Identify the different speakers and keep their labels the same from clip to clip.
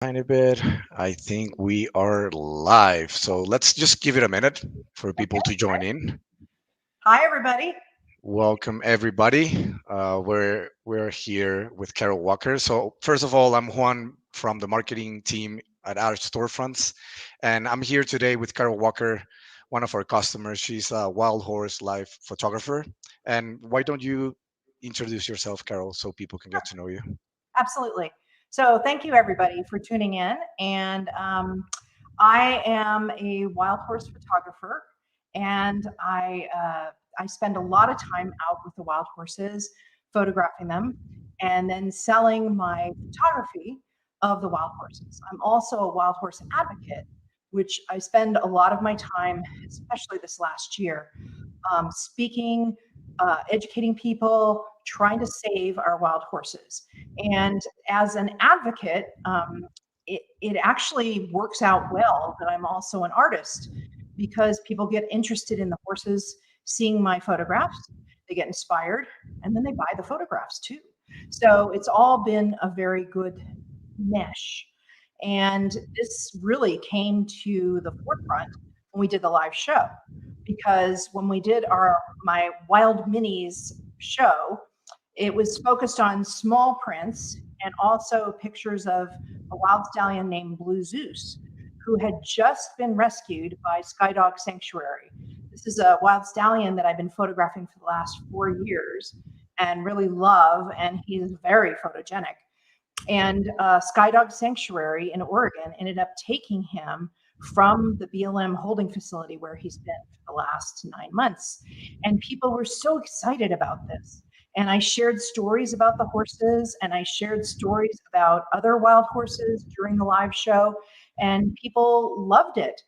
Speaker 1: Tiny bit. I think we are live. So let's just give it a minute for people to join in.
Speaker 2: Hi, everybody.
Speaker 1: Welcome everybody. We're here with Carol Walker. So first of all, I'm Juan from the marketing team at our storefronts, and I'm here today with Carol Walker, one of our customers. She's a wild horse life photographer. And why don't you introduce yourself, Carol, so people can get to know you?
Speaker 2: Absolutely. So, thank you, everybody, for tuning in. And I am a wild horse photographer, and I spend a lot of time out with the wild horses, photographing them, and then selling my photography of the wild horses. I'm also a wild horse advocate, which I spend a lot of my time, especially this last year, speaking, educating people, trying to save our wild horses. And as an advocate, it actually works out well that I'm also an artist because people get interested in the horses, seeing my photographs, they get inspired, and then they buy the photographs too. So it's all been a very good mesh. And this really came to the forefront when we did the live show because when we did our my Wild Minis show, it was focused on small prints and also pictures of a wild stallion named Blue Zeus, who had just been rescued by Skydog Sanctuary. This is a wild stallion that I've been photographing for the last 4 years and really love, and he's very photogenic. And Skydog Sanctuary in Oregon ended up taking him from the BLM holding facility where he's been for the last 9 months. And people were so excited about this. And I shared stories about the horses and I shared stories about other wild horses during the live show, and people loved it.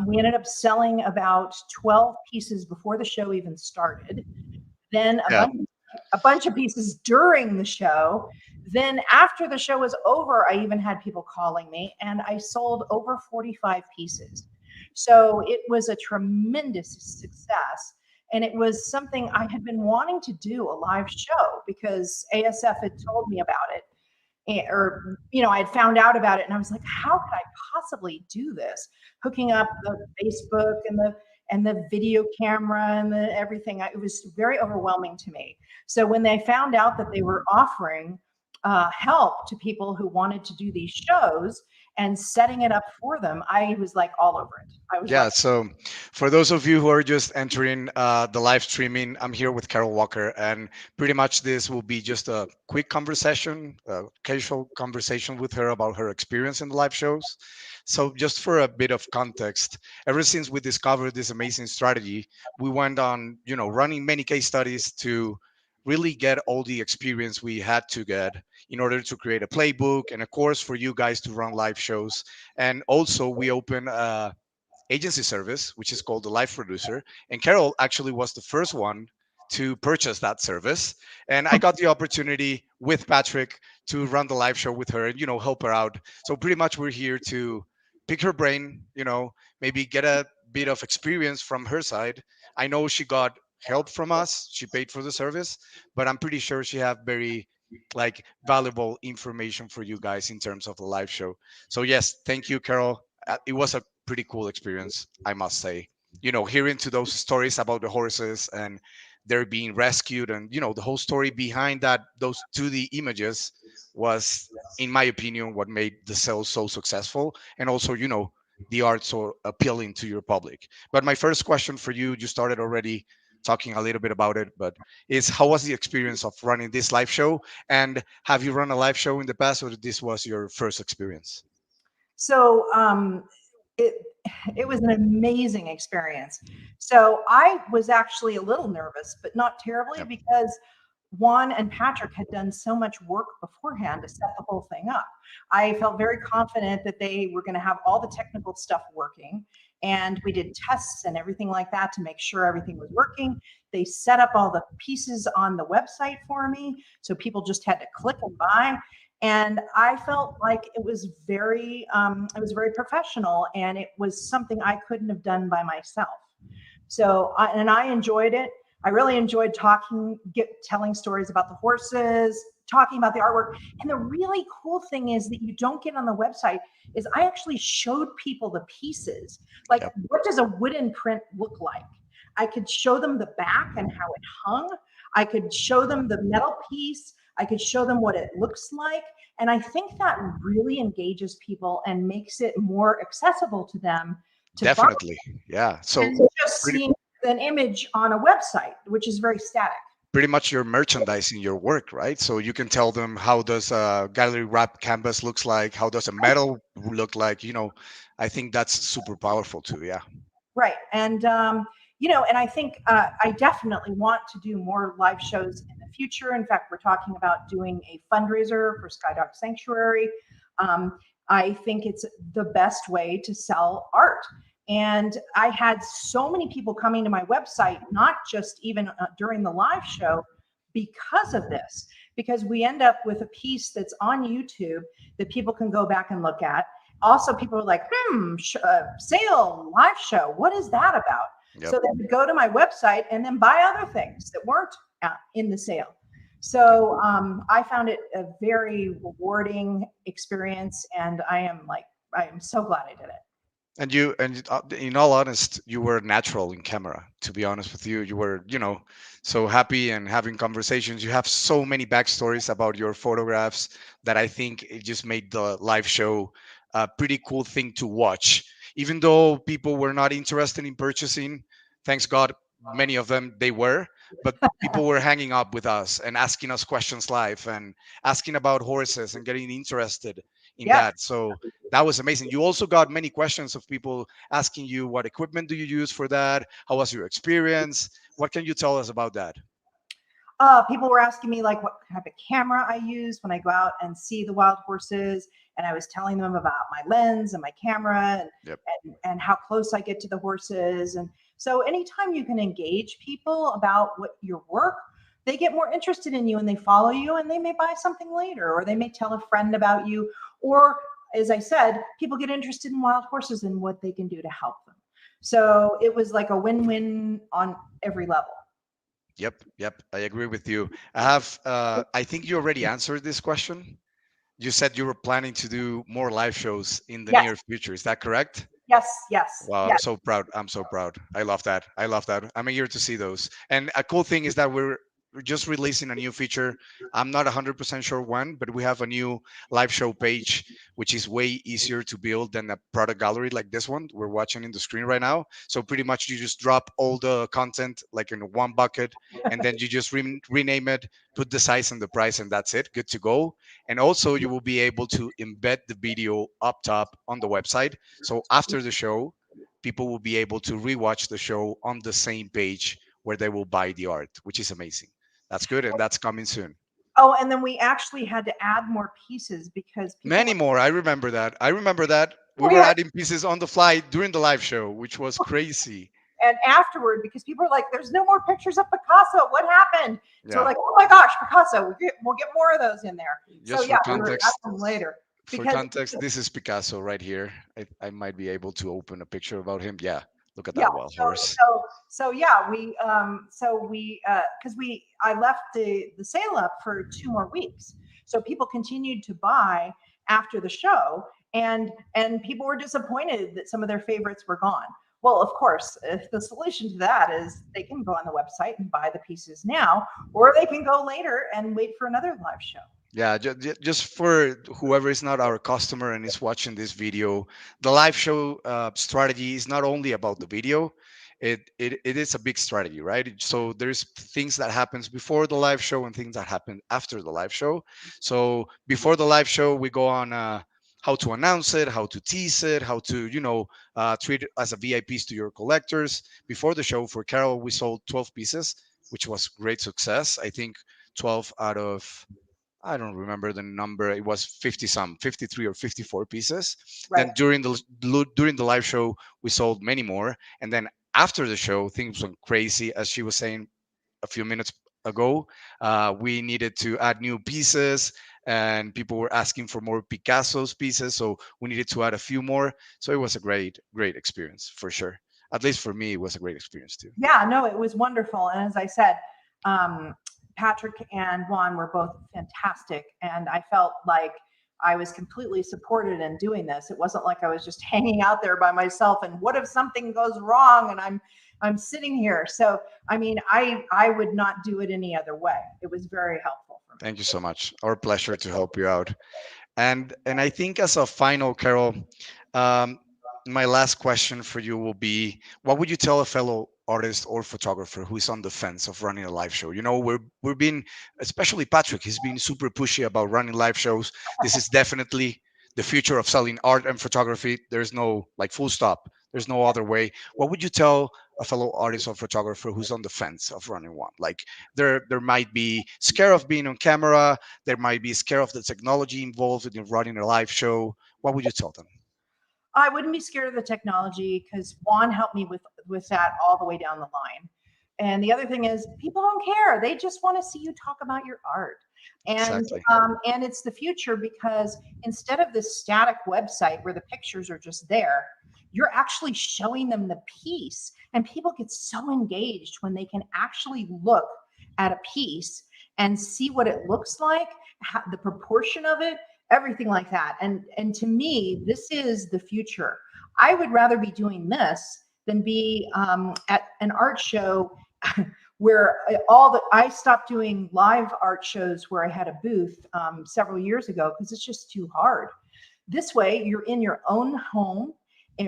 Speaker 2: We ended up selling about 12 pieces before the show even started, then
Speaker 1: Yeah.
Speaker 2: a bunch of pieces during the show. Then after the show was over, I even had people calling me and I sold over 45 pieces. So it was a tremendous success. And it was something I had been wanting to do, a live show, because ASF had told me about it. Or, I had found out about it and I was like, how could I possibly do this? Hooking up the Facebook and the video camera and the everything. It was very overwhelming to me. So when they found out that they were offering help to people who wanted to do these shows and setting it up for them, I was like all over it. I was
Speaker 1: Yeah,
Speaker 2: like,
Speaker 1: so for those of you who are just entering the live streaming, I'm here with Carol Walker, and pretty much this will be just a quick conversation, a casual conversation with her about her experience in the live shows. So, just for a bit of context, ever since we discovered this amazing strategy, we went on, running many case studies to really get all the experience we had to get in order to create a playbook and a course for you guys to run live shows. And also, we open agency service, which is called the Live Producer. And Carol actually was the first one to purchase that service. And I got the opportunity with Patrick to run the live show with her and, help her out. So pretty much we're here to pick her brain, maybe get a bit of experience from her side. I know she got help from us. She paid for the service, but I'm pretty sure she have very like valuable information for you guys in terms of the live show. So yes, thank you, Carol. It was a pretty cool experience, I must say. Hearing to those stories about the horses and they're being rescued, and the whole story behind that, those 2D images, was, in my opinion, what made the sales so successful, and also, the art so appealing to your public. But my first question for you, you started already talking a little bit about it, but is how was the experience of running this live show? And have you run a live show in the past, or this was your first experience?
Speaker 2: so it it was an amazing experience. So I was actually a little nervous, but not terribly,
Speaker 1: Yep.
Speaker 2: because Juan and Patrick had done so much work beforehand to set the whole thing up. I felt very confident that they were going to have all the technical stuff working. And we did tests and everything like that to make sure everything was working. They set up all the pieces on the website for me. So people just had to click and buy. And I felt like it was very professional, and it was something I couldn't have done by myself. So, and I enjoyed it. I really enjoyed telling stories about the horses, talking about the artwork. And the really cool thing is that you don't get on the website is I actually showed people the pieces. Like,
Speaker 1: Yep.
Speaker 2: what does a wooden print look like? I could show them the back and how it hung. I could show them the metal piece. I could show them what it looks like. And I think that really engages people and makes it more accessible to them to buy
Speaker 1: Definitely. Yeah. So
Speaker 2: than just
Speaker 1: pretty
Speaker 2: seeing an image on a website, which is very static.
Speaker 1: pretty much you're merchandising your work, right? So you can tell them how does a gallery wrap canvas looks like, how does a metal look like, I think that's super powerful too. Yeah.
Speaker 2: Right. And, and I think I definitely want to do more live shows in the future. In fact, we're talking about doing a fundraiser for Skydog Sanctuary. Um, I think it's the best way to sell art. And I had so many people coming to my website, not just even during the live show, because of this, because we end up with a piece that's on YouTube that people can go back and look at. Also, people are like, sale, live show, what is that about?
Speaker 1: Yep.
Speaker 2: So they would go to my website and then buy other things that weren't in the sale. So I found it a very rewarding experience, and I am so glad I did it.
Speaker 1: And in all honest, you were natural in camera. To be honest with you, you were, so happy and having conversations. You have so many backstories about your photographs that I think it just made the live show a pretty cool thing to watch. Even though people were not interested in purchasing, thanks God, many of them they were, but people were hanging up with us and asking us questions live and asking about horses and getting interested in
Speaker 2: Yes.
Speaker 1: that. So that was amazing. You also got many questions of people asking you what equipment do you use for that? How was your experience? What can you tell us about that?
Speaker 2: People were asking me like what type of camera I use when I go out and see the wild horses, and I was telling them about my lens and my camera
Speaker 1: Yep.
Speaker 2: and how close I get to the horses. And so anytime you can engage people about what your work, they get more interested in you and they follow you and they may buy something later, or they may tell a friend about you, or as I said, people get interested in wild horses and what they can do to help them. So it was like a win-win on every level.
Speaker 1: Yep. Yep. I agree with you. I think you already answered this question. You said you were planning to do more live shows in the
Speaker 2: Yes,
Speaker 1: near future. Is that correct?
Speaker 2: yes, yes,
Speaker 1: Wow, I'm
Speaker 2: yes.
Speaker 1: so proud. I'm so proud. I love that. I love that. I'm eager to see those. And a cool thing is that we're just releasing a new feature. I'm not 100% sure when, but we have a new live show page, which is way easier to build than a product gallery like this one we're watching in the screen right now. So pretty much you just drop all the content like in one bucket, and then you just rename it, put the size and the price, and that's it. Good to go. And also you will be able to embed the video up top on the website. So after the show, people will be able to rewatch the show on the same page where they will buy the art, which is amazing. That's good, and that's coming soon.
Speaker 2: Oh, and then we actually had to add more pieces because people
Speaker 1: Many
Speaker 2: were,
Speaker 1: more. I remember that. I remember that we
Speaker 2: we
Speaker 1: were
Speaker 2: had,
Speaker 1: adding pieces on the fly during the live show, which was crazy.
Speaker 2: and afterward, because people were like, there's no more pictures of Picasso. What happened? So we're
Speaker 1: Yeah.
Speaker 2: like, oh my gosh, Picasso, we'll get more of those in there. So
Speaker 1: Just
Speaker 2: yeah,
Speaker 1: for
Speaker 2: we were adding
Speaker 1: context,
Speaker 2: them later
Speaker 1: for
Speaker 2: because
Speaker 1: context, this is Picasso right here. I might be able to open a picture about him. Yeah, look at
Speaker 2: yeah.
Speaker 1: that wild
Speaker 2: So
Speaker 1: horse.
Speaker 2: so yeah, we because we I left the sale up for 2 more weeks, so people continued to buy after the show, and people were disappointed that some of their favorites were gone. Well, of course, if the solution to that is they can go on the website and buy the pieces now, or they can go later and wait for another live show.
Speaker 1: Yeah, just for whoever is not our customer and is watching this video, the live show strategy is not only about the video. It is a big strategy, right? So there's things that happens before the live show and things that happen after the live show. So before the live show, we go on how to announce it, how to tease it, how to treat it as a VIPs to your collectors. Before the show, for Carol, we sold 12 pieces, which was great success. I think 12 out of, I don't remember the number. It was 50 some, 53 or 54 pieces.
Speaker 2: Right.
Speaker 1: Then during the live show, we sold many more. And then after the show, things went crazy. As she was saying a few minutes ago, we needed to add new pieces, and people were asking for more Picasso's pieces. So we needed to add a few more. So it was a great experience for sure. At least for me, it was a great experience too.
Speaker 2: Yeah, no, it was wonderful. And as I said, um, Patrick and Juan were both fantastic, and I felt like I was completely supported in doing this. It wasn't like I was just hanging out there by myself. And what if something goes wrong and I'm sitting here? So I mean, I would not do it any other way. It was very helpful for me.
Speaker 1: Thank you so much. Our pleasure to help you out. And I think as a final, Carol, um, my last question for you will be: what would you tell a fellow artist or photographer who is on the fence of running a live show? You know, we're being, especially Patrick, he's been super pushy about running live shows. This is definitely the future of selling art and photography. There's no like full stop. There's no other way. What would you tell a fellow artist or photographer who's on the fence of running one? Like there might be scare of being on camera, there might be scare of the technology involved in running a live show. What would you tell them?
Speaker 2: I wouldn't be scared of the technology because Juan helped me with that all the way down the line. And the other thing is, people don't care; they just want to see you talk about your art.
Speaker 1: Exactly.
Speaker 2: And it's the future because instead of this static website where the pictures are just there, you're actually showing them the piece, and people get so engaged when they can actually look at a piece and see what it looks like, the proportion of it, everything like that. And to me, this is the future. I would rather be doing this than be at an art show where I stopped doing live art shows where I had a booth several years ago because it's just too hard. This way, you're in your own home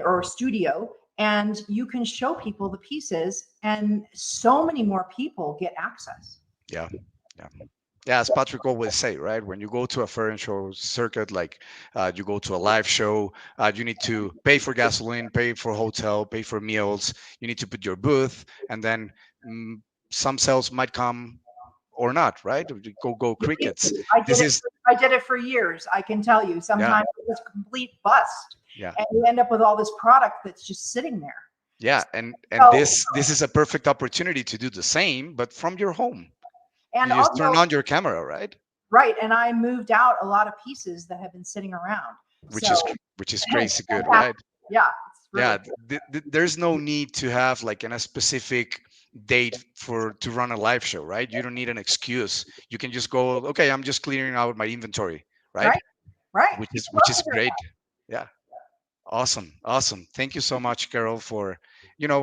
Speaker 2: or studio and you can show people the pieces, and so many more people get access.
Speaker 1: Yeah. Yeah. Yeah, as Patrick always say, right? When you go to a furniture circuit, like you go to a live show, you need to pay for gasoline, pay for hotel, pay for meals. You need to put your booth, and then mm, some sales might come or not, right? Go crickets.
Speaker 2: I did
Speaker 1: This
Speaker 2: it.
Speaker 1: is
Speaker 2: I did it for years. I can tell you.
Speaker 1: yeah,
Speaker 2: Sometimes it was a complete bust,
Speaker 1: yeah,
Speaker 2: and you end up with all this product that's just sitting there.
Speaker 1: yeah, and
Speaker 2: So,
Speaker 1: this is a perfect opportunity to do the same, but from your home.
Speaker 2: and
Speaker 1: You just turn
Speaker 2: also,
Speaker 1: on your camera, right?
Speaker 2: right, and I moved out a lot of pieces that have been sitting around. So,
Speaker 1: Which is
Speaker 2: it's
Speaker 1: crazy good, right?
Speaker 2: fantastic. Yeah, it's really
Speaker 1: Yeah, there's no need to have like a specific date for to run a live show, right? You don't need an excuse. You can just go, okay, I'm just clearing out my inventory, right?
Speaker 2: right, right. People
Speaker 1: Which
Speaker 2: love
Speaker 1: is
Speaker 2: to hear
Speaker 1: great. Yeah. Awesome. Awesome. Thank you so much, Carol, for,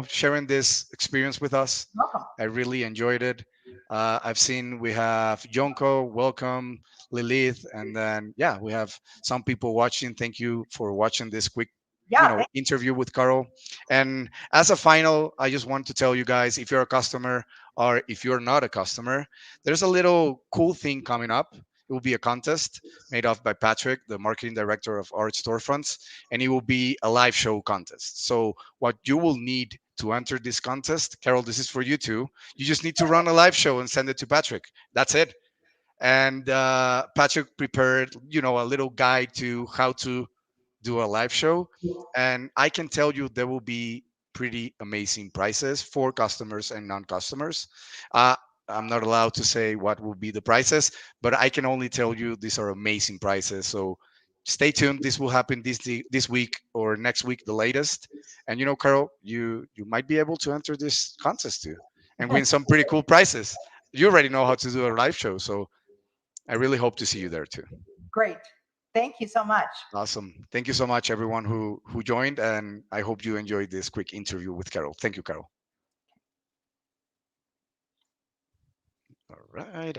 Speaker 1: sharing this experience with us.
Speaker 2: that. Welcome.
Speaker 1: I really enjoyed it. I've seen we have Jonko, welcome, Lilith, and then yeah, we have some people watching. Thank you for watching this quick,
Speaker 2: Yeah,
Speaker 1: interview with Carol. And as a final, I just want to tell you guys, if you're a customer or if you're not a customer, there's a little cool thing coming up. It will be a contest made up by Patrick, the marketing director of Art Storefronts, and it will be a live show contest. So what you will need to enter this contest, Carol, this is for you too. You just need to run a live show and send it to Patrick. That's it. And Patrick prepared, a little guide to how to do a live show. And I can tell you there will be pretty amazing prices for customers and non-customers. Uh, I'm not allowed to say what will be the prices, but I can only tell you these are amazing prices. So stay tuned. This will happen this week or next week, the latest. And Carol, you might be able to enter this contest too and win some pretty cool prizes. You already know how to do a live show, so I really hope to see you there too.
Speaker 2: great. Thank you so much.
Speaker 1: Awesome. Thank you so much, everyone who joined, and I hope you enjoyed this quick interview with Carol. Thank you, Carol. All right.